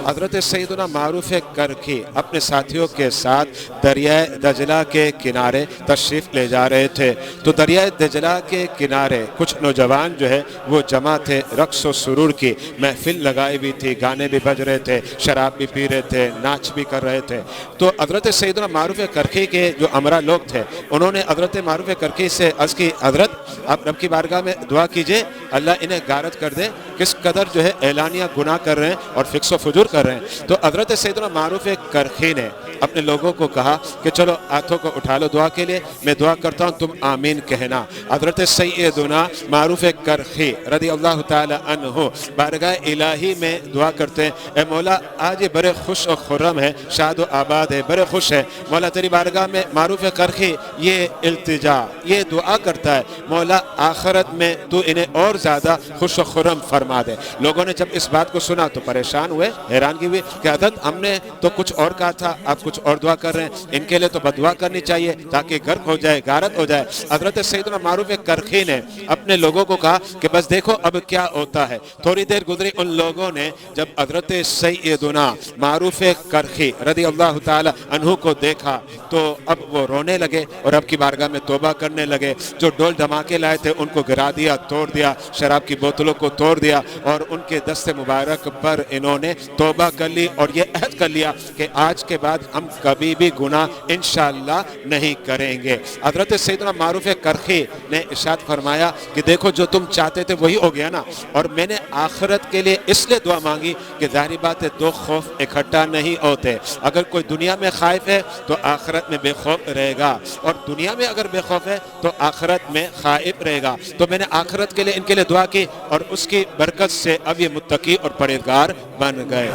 حضرت سیدنا معروف کرخی اپنے ساتھیوں کے ساتھ دریائے دجلہ کے کنارے تشریف لے جا رہے تھے تو دریائے دجلہ کے کنارے کچھ نوجوان جو ہے وہ جمع تھے، رقص و سرور کی محفل لگائی ہوئی تھی، گانے بھی بج رہے تھے، شراب بھی پی رہے تھے، ناچ بھی کر رہے تھے۔ تو حضرت سیدنا معروف کرخی کے جو امرا لوگ تھے انہوں نے حضرت معروف کرخی سے عرض کی، حضرت آپ رب کی بارگاہ میں دعا کیجئے اللہ انہیں غارت کر دے، کس قدر جو ہے اعلانیہ گناہ کر رہے ہیں اور فسق و فجور کر رہے ہیں۔ تو حضرت سیدنا معروف کرخی نے اپنے لوگوں کو کہا کہ چلو ہاتھوں کو اٹھا لو دعا کے لیے، میں دعا کرتا ہوں تم آمین کہنا۔ حضرت سیدنا معروف کرخی رضی اللہ تعالی عنہ بارگاہ الہی میں دعا کرتے ہیں، اے مولا آج یہ بڑے خوش و خرم ہے، شاد و آباد ہے، بڑے خوش ہے مولا تیری بارگاہ میں۔ معروف کرخی یہ التجا، یہ دعا کرتا ہے مولا آخرت میں تو انہیں اور زیادہ خوش و خرم فرما دے۔ لوگوں نے جب اس بات کو سنا تو پریشان ہوئے، حیرانگی ہوئی کہ حضرت ہم نے تو کچھ اور کہا تھا، آپ کچھ اور دعا کر رہے ہیں، ان کے لیے تو بددعا کرنی چاہیے تاکہ غرق ہو جائے، غارت ہو جائے۔ حضرت سیدنا معروف کرخی نے اپنے لوگوں کو کہا کہ بس دیکھو اب کیا ہوتا ہے۔ تھوڑی دیر گزری، ان لوگوں نے جب حضرت سیدنا معروف کرخی رضی اللہ تعالی عنہ کو دیکھا تو اب وہ رونے لگے اور اب کی بارگاہ میں توبہ کرنے لگے۔ جو ڈول دھماکے لائے تھے ان کو گرا دیا، توڑ دیا، شراب کی بوتلوں کو توڑ دیا اور ان کے دست مبارک پر انہوں نے توبہ کر لی اور یہ عہد کر لیا کہ آج کے بعد ہم کبھی بھی گناہ انشاءاللہ نہیں کریں گے۔ حضرت سیدنا معروف کرخی نے ارشاد فرمایا کہ دیکھو جو تم چاہتے تھے وہی ہو گیا نا، اور میں نے آخرت کے لیے اس لیے دعا مانگی کہ ظاہری بات ہے دو خوف اکٹھا نہیں ہوتے۔ اگر کوئی دنیا میں خائف ہے تو آخرت میں بے خوف رہے گا، اور دنیا میں اگر بے خوف ہے تو آخرت میں خائف رہے گا۔ تو میں نے آخرت کے لیے ان کے لیے دعا کی اور اس کی برکت سے اب یہ متقی اور پرہیزگار بن گئے۔